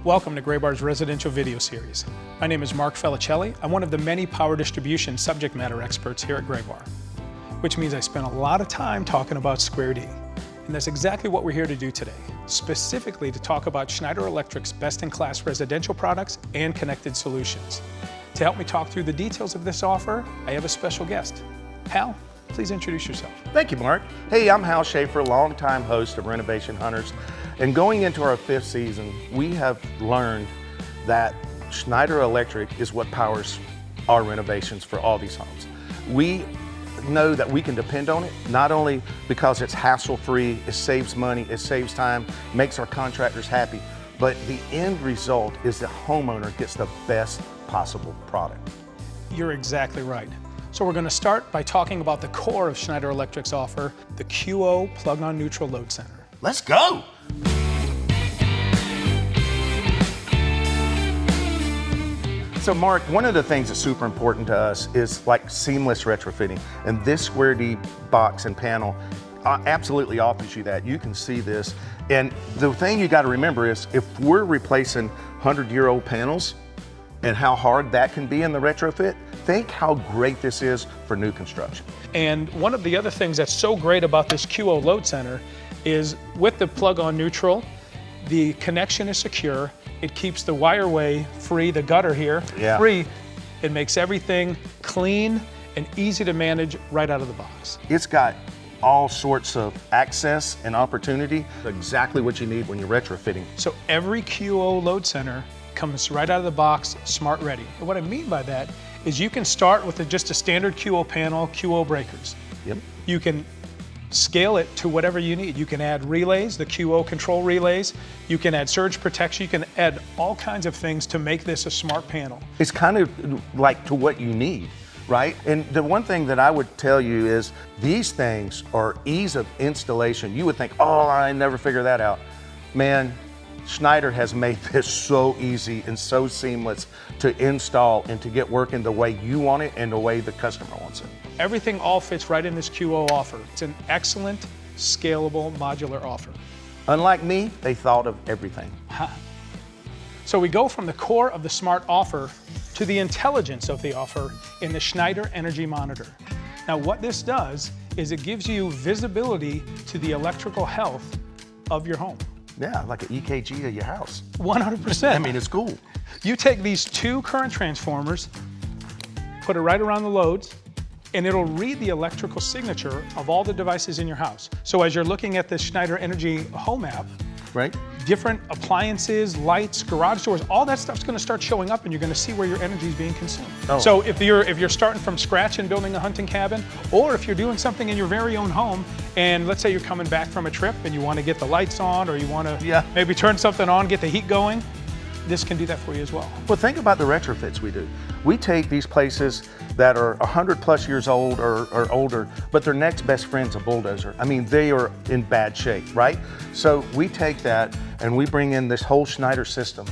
Welcome to Graybar's residential video series. My name is Mark Felicelli. I'm one of the many power distribution subject matter experts here at Graybar, which means I spend a lot of time talking about Square D. And that's exactly what we're here to do today, specifically to talk about Schneider Electric's best-in-class residential products and connected solutions. To help me talk through the details of this offer, I have a special guest. Hal, please introduce yourself. Thank you, Mark. Hey, I'm Hal Shaffer, longtime host of Renovation Hunters. And going into our 5th season, we have learned that Schneider Electric is what powers our renovations for all these homes. We know that we can depend on it, not only because it's hassle-free, it saves money, it saves time, makes our contractors happy, but the end result is the homeowner gets the best possible product. You're exactly right. So we're going to start by talking about the core of Schneider Electric's offer, the QO plug-on neutral load center. Let's go! So Mark, one of the things that's super important to us is like seamless retrofitting. And this Square D box and panel absolutely offers you that. You can see this. And the thing you got to remember is if we're replacing 100-year-old panels and how hard that can be in the retrofit, think how great this is for new construction. And one of the other things that's so great about this QO load center is with the plug-on neutral, the connection is secure. It keeps the wireway free, the gutter here free. It makes everything clean and easy to manage right out of the box. It's got all sorts of access and opportunity, exactly what you need when you're retrofitting. So every QO load center comes right out of the box, smart ready. And what I mean by that is you can start with just a standard QO panel, QO breakers. Yep. You can scale it to whatever you need. You can add relays, the QO control relays. You can add surge protection. You can add all kinds of things to make this a smart panel. It's kind of like to what you need, right? And the one thing that I would tell you is these things are ease of installation. You would think, oh, I never figure that out. Man, Schneider has made this so easy and so seamless to install and to get working the way you want it and the way the customer wants it. Everything all fits right in this QO offer. It's an excellent, scalable, modular offer. Unlike me, they thought of everything. So we go from the core of the smart offer to the intelligence of the offer in the Schneider Energy Monitor. Now what this does is it gives you visibility to the electrical health of your home. Yeah, like an EKG of your house. 100%. I mean, it's cool. You take these 2 current transformers, put it right around the loads, and it'll read the electrical signature of all the devices in your house. So as you're looking at the Schneider Energy Home app, right? Different appliances, lights, garage doors, all that stuff's gonna start showing up and you're gonna see where your energy is being consumed. Oh. So if you're starting from scratch and building a hunting cabin, or if you're doing something in your very own home, and let's say you're coming back from a trip and you wanna get the lights on, or you wanna maybe turn something on, get the heat going, this can do that for you as well. Well, think about the retrofits we do. We take these places that are 100+ years old or older, but their next best friend's a bulldozer. I mean, they are in bad shape, right? So we take that and we bring in this whole Schneider system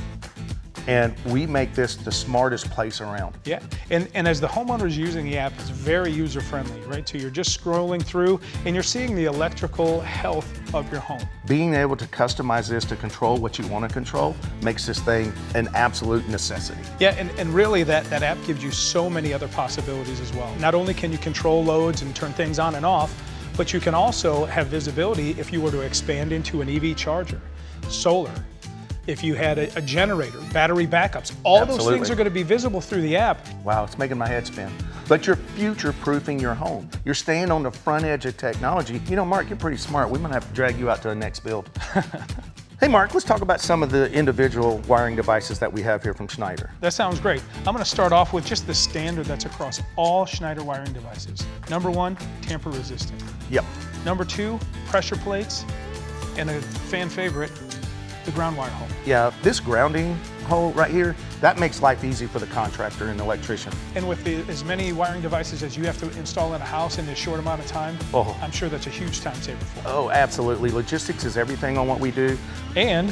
and we make this the smartest place around. Yeah, and as the homeowner's using the app, it's very user-friendly, right? So you're just scrolling through and you're seeing the electrical health of your home. Being able to customize this to control what you want to control makes this thing an absolute necessity. Yeah, and really that app gives you so many other possibilities as well. Not only can you control loads and turn things on and off, but you can also have visibility if you were to expand into an EV charger, solar, if you had a generator, battery backups, all those things are going to be visible through the app. Wow, it's making my head spin. But you're future-proofing your home. You're staying on the front edge of technology. You know, Mark, you're pretty smart. We might have to drag you out to the next build. Hey, Mark, let's talk about some of the individual wiring devices that we have here from Schneider. That sounds great. I'm going to start off with just the standard that's across all Schneider wiring devices. Number 1, tamper resistant. Yep. Number 2, pressure plates, and a fan favorite, the ground wire hole. Yeah, this grounding hole right here, that makes life easy for the contractor and the electrician. And with as many wiring devices as you have to install in a house in a short amount of time, I'm sure that's a huge time saver for you. Oh, absolutely. Logistics is everything on what we do. And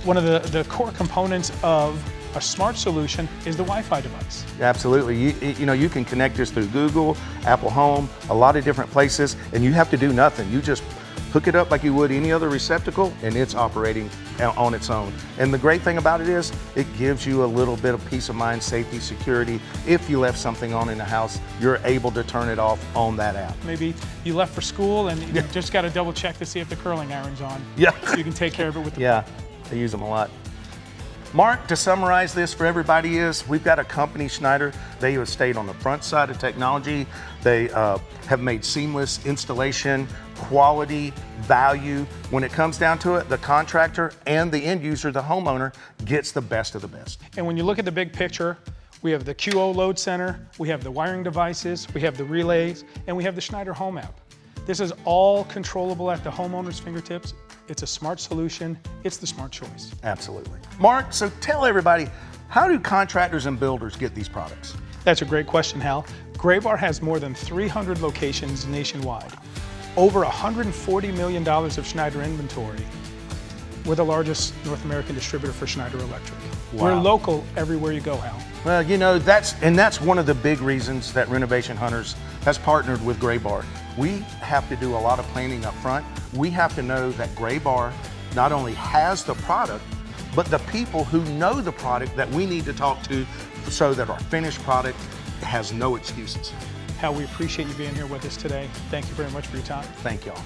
one of the core components of a smart solution is the Wi-Fi device. Absolutely. You know, you can connect this through Google, Apple Home, a lot of different places, and you have to do nothing. You just Hook it up like you would any other receptacle, and it's operating on its own. And the great thing about it is, it gives you a little bit of peace of mind, safety, security. If you left something on in the house, you're able to turn it off on that app. Maybe you left for school and you just got to double check to see if the curling iron's on. Yeah. So you can take care of it with the Yeah, I use them a lot. Mark, to summarize this for everybody is, we've got a company, Schneider. They have stayed on the front side of technology. They have made seamless installation, quality, value. When it comes down to it, the contractor and the end user, the homeowner, gets the best of the best. And when you look at the big picture, we have the QO load center, we have the wiring devices, we have the relays, and we have the Schneider Home app. This is all controllable at the homeowner's fingertips. It's a smart solution. It's the smart choice. Absolutely. Mark, so tell everybody, how do contractors and builders get these products? That's a great question, Hal. Graybar has more than 300 locations nationwide. Over $140 million of Schneider inventory. We're the largest North American distributor for Schneider Electric. Wow. We're local everywhere you go, Hal. Well, you know, that's one of the big reasons that Renovation Hunters has partnered with Graybar. We have to do a lot of planning up front. We have to know that Graybar not only has the product, but the people who know the product that we need to talk to so that our finished product has no excuses. Hal, we appreciate you being here with us today. Thank you very much for your time. Thank y'all.